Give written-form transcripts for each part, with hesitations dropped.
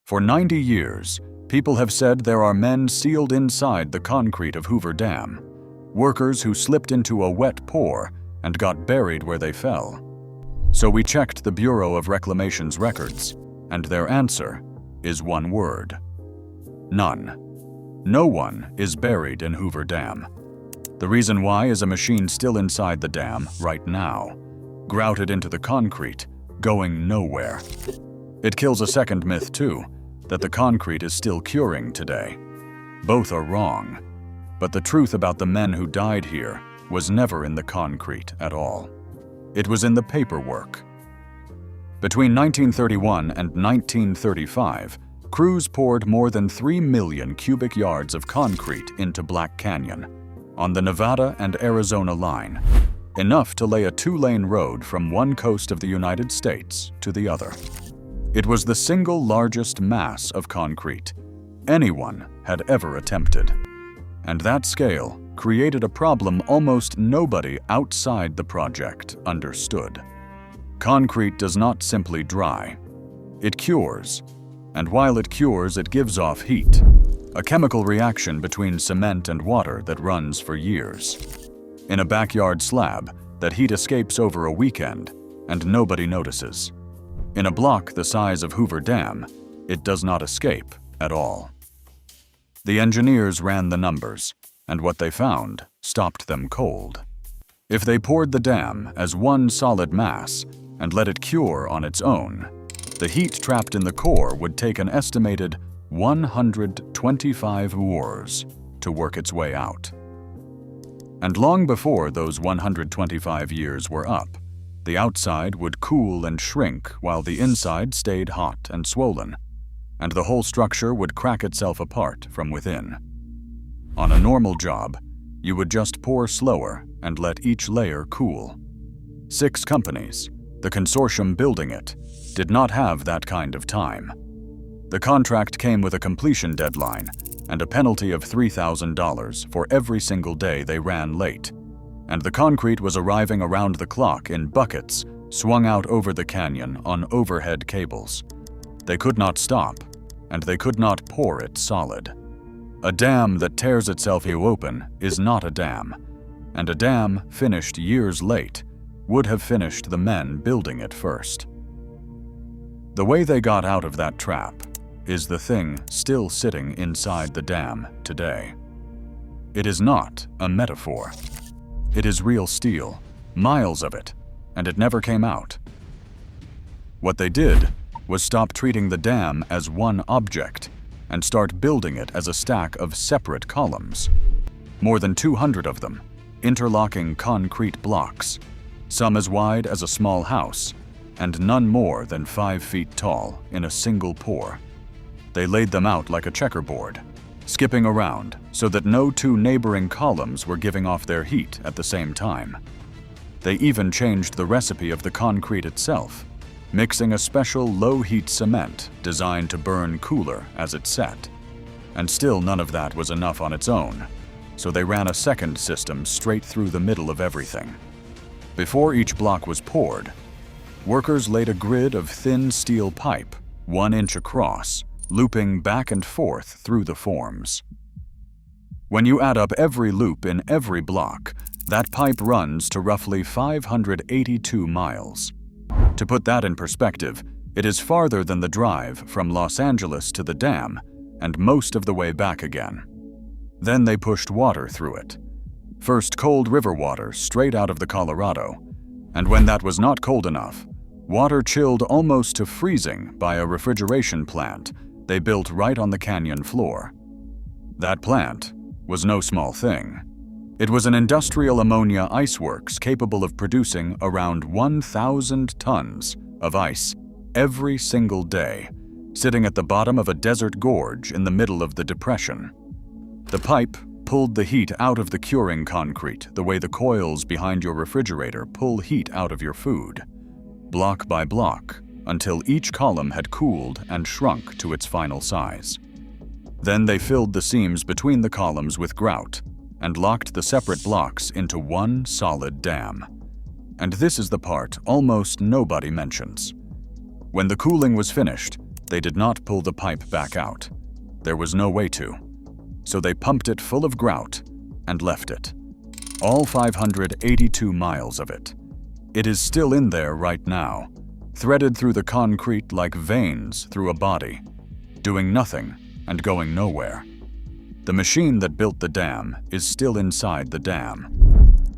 For 90 years, people have said there are men sealed inside the concrete of Hoover Dam, workers who slipped into a wet pour and got buried where they fell. So we checked the Bureau of Reclamation's records, and their answer is one word: none. No one is buried in Hoover Dam. The reason why is a machine still inside the dam right now, grouted into the concrete, going nowhere. It kills a second myth too, that the concrete is still curing today. Both are wrong, but the truth about the men who died here was never in the concrete at all. It was in the paperwork. Between 1931 and 1935, crews poured more than 3 million cubic yards of concrete into Black Canyon, on the Nevada and Arizona line, enough to lay a 2-lane road from one coast of the United States to the other. It was the single largest mass of concrete anyone had ever attempted. And that scale created a problem almost nobody outside the project understood. Concrete does not simply dry. It cures, and while it cures, it gives off heat, a chemical reaction between cement and water that runs for years. In a backyard slab, that heat escapes over a weekend, and nobody notices. In a block the size of Hoover Dam, it does not escape at all. The engineers ran the numbers, and what they found stopped them cold. If they poured the dam as one solid mass and let it cure on its own, the heat trapped in the core would take an estimated 125 wars to work its way out. And long before those 125 years were up, the outside would cool and shrink while the inside stayed hot and swollen, and the whole structure would crack itself apart from within. On a normal job, you would just pour slower and let each layer cool. 6 companies, the consortium building it, did not have that kind of time. The contract came with a completion deadline and a penalty of $3,000 for every single day they ran late, and the concrete was arriving around the clock in buckets swung out over the canyon on overhead cables. They could not stop, and they could not pour it solid. A dam that tears itself open is not a dam, and a dam finished years late would have finished the men building it first. The way they got out of that trap is the thing still sitting inside the dam today. It is not a metaphor. It is real steel, miles of it, and it never came out. What they did was stop treating the dam as one object and start building it as a stack of separate columns. More than 200 of them, interlocking concrete blocks, some as wide as a small house, and none more than 5 feet tall in a single pour. They laid them out like a checkerboard, skipping around so that no 2 neighboring columns were giving off their heat at the same time. They even changed the recipe of the concrete itself, mixing a special low-heat cement designed to burn cooler as it set. And still none of that was enough on its own, so they ran a second system straight through the middle of everything. Before each block was poured, workers laid a grid of thin steel pipe, 1 inch across, looping back and forth through the forms. When you add up every loop in every block, that pipe runs to roughly 582 miles. To put that in perspective, it is farther than the drive from Los Angeles to the dam and most of the way back again. Then they pushed water through it. First cold river water straight out of the Colorado, and when that was not cold enough, water chilled almost to freezing by a refrigeration plant they built right on the canyon floor. That plant was no small thing. It was an industrial ammonia iceworks capable of producing around 1,000 tons of ice every single day, sitting at the bottom of a desert gorge in the middle of the depression. The pipe pulled the heat out of the curing concrete the way the coils behind your refrigerator pull heat out of your food, block by block, until each column had cooled and shrunk to its final size. Then they filled the seams between the columns with grout and locked the separate blocks into one solid dam. And this is the part almost nobody mentions. When the cooling was finished, They did not pull the pipe back out. There was no way to. So they pumped it full of grout and left it. All 582 miles of it. It is still in there right now, threaded through the concrete like veins through a body, doing nothing and going nowhere. The machine that built the dam is still inside the dam.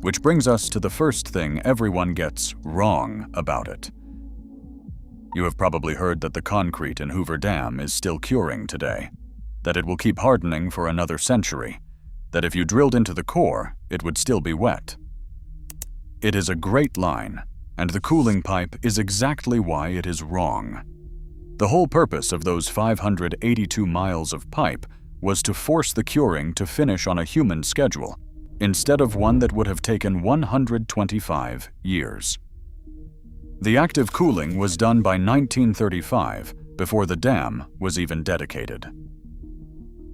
Which brings us to the first thing everyone gets wrong about it. You have probably heard that the concrete in Hoover Dam is still curing today, that it will keep hardening for another century, that if you drilled into the core, it would still be wet. It is a great line, and the cooling pipe is exactly why it is wrong. The whole purpose of those 582 miles of pipe was to force the curing to finish on a human schedule, instead of one that would have taken 125 years. The active cooling was done by 1935, before the dam was even dedicated.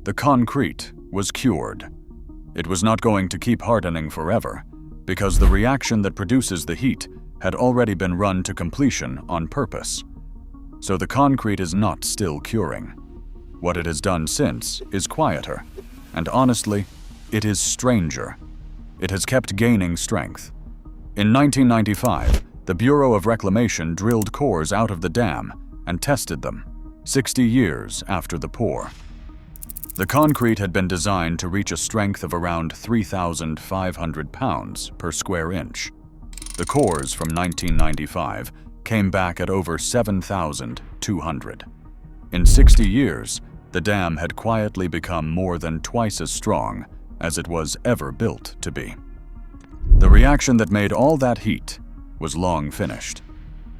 The concrete was cured. It was not going to keep hardening forever, because the reaction that produces the heat had already been run to completion on purpose. So the concrete is not still curing. What it has done since is quieter, and honestly, it is stranger. It has kept gaining strength. In 1995, the Bureau of Reclamation drilled cores out of the dam and tested them, 60 years after the pour. The concrete had been designed to reach a strength of around 3,500 pounds per square inch. The cores from 1995 came back at over 7,200. In 60 years, the dam had quietly become more than twice as strong as it was ever built to be. The reaction that made all that heat was long finished.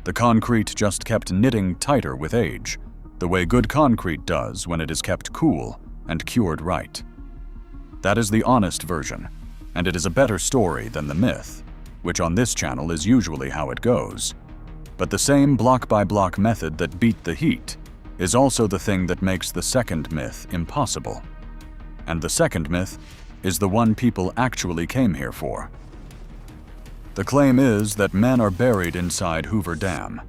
The concrete just kept knitting tighter with age, the way good concrete does when it is kept cool and cured right. That is the honest version, and it is a better story than the myth, which on this channel is usually how it goes. But the same block-by-block method that beat the heat is also the thing that makes the second myth impossible. And the second myth is the one people actually came here for. The claim is that men are buried inside Hoover Dam,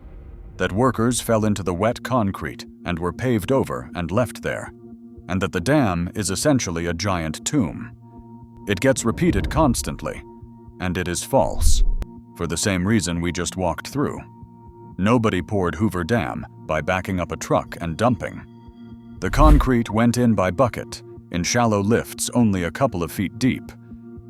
that workers fell into the wet concrete and were paved over and left there, and that the dam is essentially a giant tomb. It gets repeated constantly, and it is false, for the same reason we just walked through. Nobody poured Hoover Dam by backing up a truck and dumping. The concrete went in by bucket, in shallow lifts only a couple of feet deep,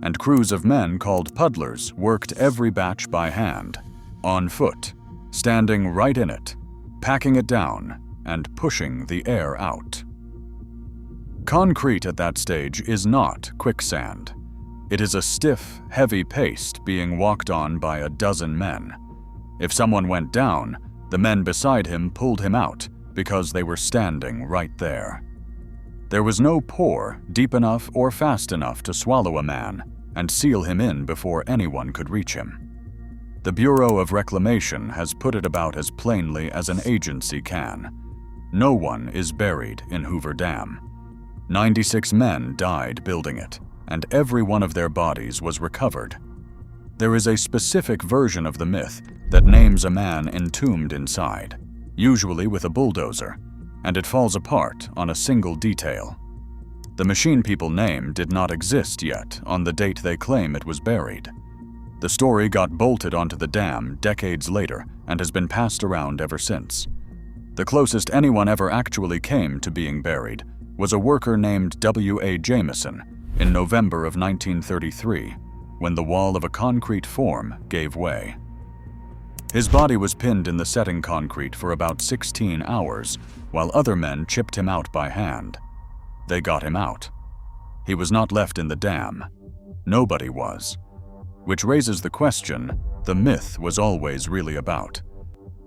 and crews of men called puddlers worked every batch by hand, on foot, standing right in it, packing it down and pushing the air out. Concrete at that stage is not quicksand. It is a stiff, heavy paste being walked on by a dozen men. If someone went down, the men beside him pulled him out because they were standing right there. There was no pour deep enough or fast enough to swallow a man and seal him in before anyone could reach him. The Bureau of Reclamation has put it about as plainly as an agency can. No one is buried in Hoover Dam. 96 men died building it, and every one of their bodies was recovered. There is a specific version of the myth that names a man entombed inside, usually with a bulldozer, and it falls apart on a single detail. The machine people name did not exist yet on the date they claim it was buried. The story got bolted onto the dam decades later and has been passed around ever since. The closest anyone ever actually came to being buried was a worker named W.A. Jameson in November of 1933, when the wall of a concrete form gave way. His body was pinned in the setting concrete for about 16 hours, while other men chipped him out by hand. They got him out. He was not left in the dam. Nobody was. Which raises the question the myth was always really about.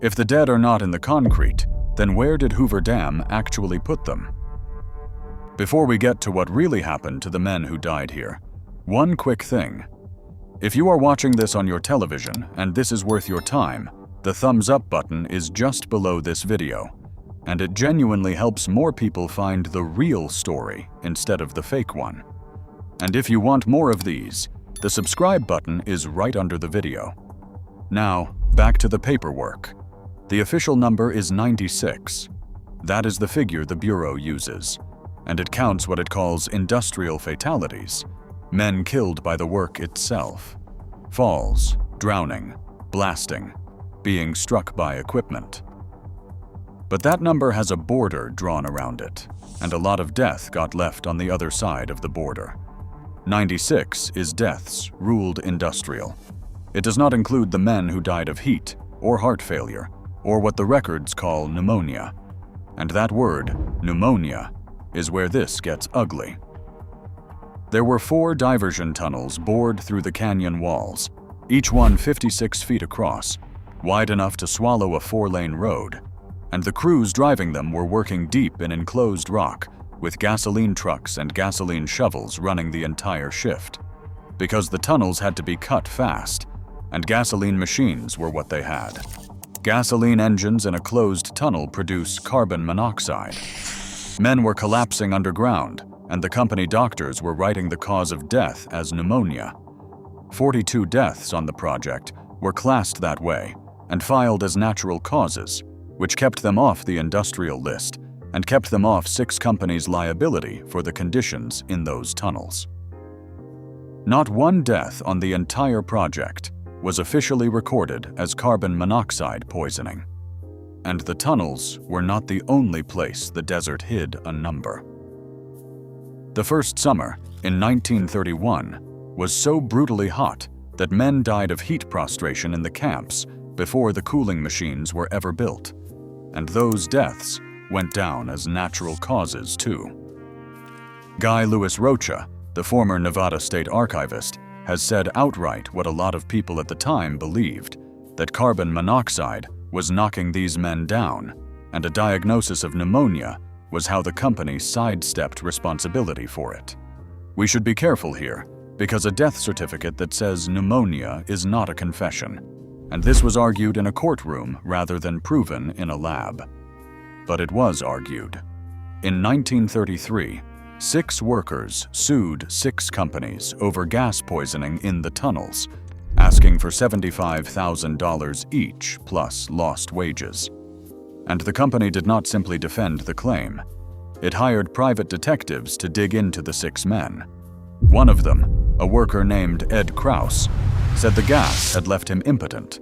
If the dead are not in the concrete, then where did Hoover Dam actually put them? Before we get to what really happened to the men who died here, one quick thing. If you are watching this on your television and this is worth your time, the thumbs up button is just below this video, and it genuinely helps more people find the real story instead of the fake one. And if you want more of these, the subscribe button is right under the video. Now, back to the paperwork. The official number is 96. That is the figure the Bureau uses, and it counts what it calls industrial fatalities, men killed by the work itself. Falls, drowning, blasting, being struck by equipment. But that number has a border drawn around it, and a lot of death got left on the other side of the border. 96 is deaths ruled industrial. It does not include the men who died of heat, or heart failure, or what the records call pneumonia. And that word, pneumonia, is where this gets ugly. There were 4 diversion tunnels bored through the canyon walls, each one 56 feet across, wide enough to swallow a 4-lane road, and the crews driving them were working deep in enclosed rock, with gasoline trucks and gasoline shovels running the entire shift, because the tunnels had to be cut fast, and gasoline machines were what they had. Gasoline engines in a closed tunnel produce carbon monoxide. Men were collapsing underground, and the company doctors were writing the cause of death as pneumonia. 42 deaths on the project were classed that way and filed as natural causes, which kept them off the industrial list and kept them off 6 companies' liability for the conditions in those tunnels. Not one death on the entire project was officially recorded as carbon monoxide poisoning. And the tunnels were not the only place the desert hid a number. The first summer, in 1931, was so brutally hot that men died of heat prostration in the camps before the cooling machines were ever built. And those deaths went down as natural causes too. Guy Lewis Rocha, the former Nevada state archivist, has said outright what a lot of people at the time believed, that carbon monoxide was knocking these men down, and a diagnosis of pneumonia was how the company sidestepped responsibility for it. We should be careful here, because a death certificate that says pneumonia is not a confession, and this was argued in a courtroom rather than proven in a lab. But it was argued. In 1933, 6 workers sued 6 companies over gas poisoning in the tunnels, asking for $75,000 each plus lost wages. And the company did not simply defend the claim. It hired private detectives to dig into the 6 men. One of them, a worker named Ed Krause, said the gas had left him impotent,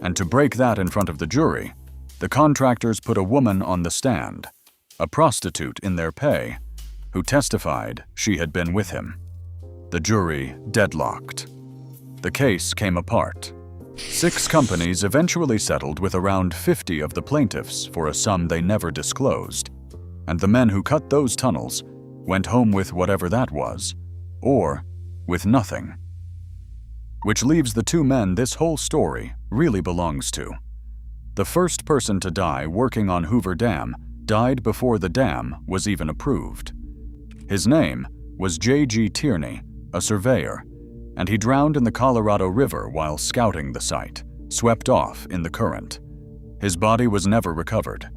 and to break that in front of the jury, the contractors put a woman on the stand, a prostitute in their pay, who testified she had been with him. The jury deadlocked. The case came apart. 6 companies eventually settled with around 50 of the plaintiffs for a sum they never disclosed, and the men who cut those tunnels went home with whatever that was, or with nothing. Which leaves the 2 men this whole story really belongs to. The first person to die working on Hoover Dam died before the dam was even approved. His name was J.G. Tierney, a surveyor, and he drowned in the Colorado River while scouting the site, swept off in the current. His body was never recovered.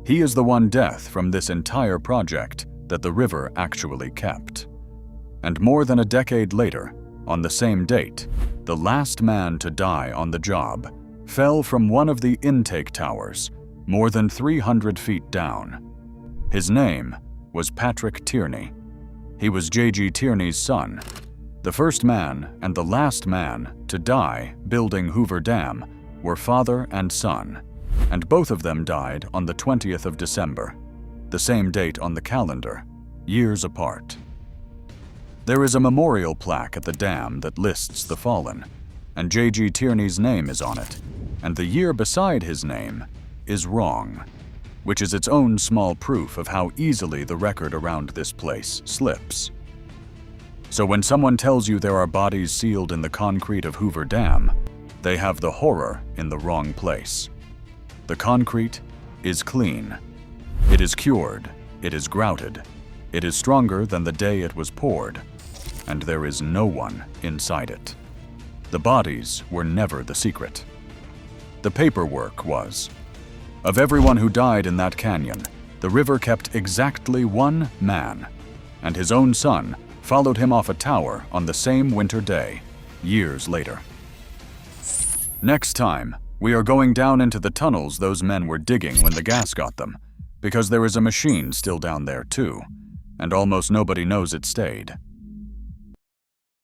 He is the one death from this entire project that the river actually kept. And more than a decade later, on the same date, the last man to die on the job fell from one of the intake towers, more than 300 feet down. His name was Patrick Tierney. He was J.G. Tierney's son, the first man and the last man to die building Hoover Dam were father and son, and both of them died on the 20th of December, the same date on the calendar, years apart. There is a memorial plaque at the dam that lists the fallen, and J.G. Tierney's name is on it, and the year beside his name is wrong, which is its own small proof of how easily the record around this place slips. So when someone tells you there are bodies sealed in the concrete of Hoover Dam, they have the horror in the wrong place. The concrete is clean. It is cured. It is grouted. It is stronger than the day it was poured, and there is no one inside it. The bodies were never the secret. The paperwork was. Of everyone who died in that canyon, the river kept exactly 1 man, and his own son followed him off a tower on the same winter day, years later. Next time, we are going down into the tunnels those men were digging when the gas got them, because there is a machine still down there too, and almost nobody knows it stayed.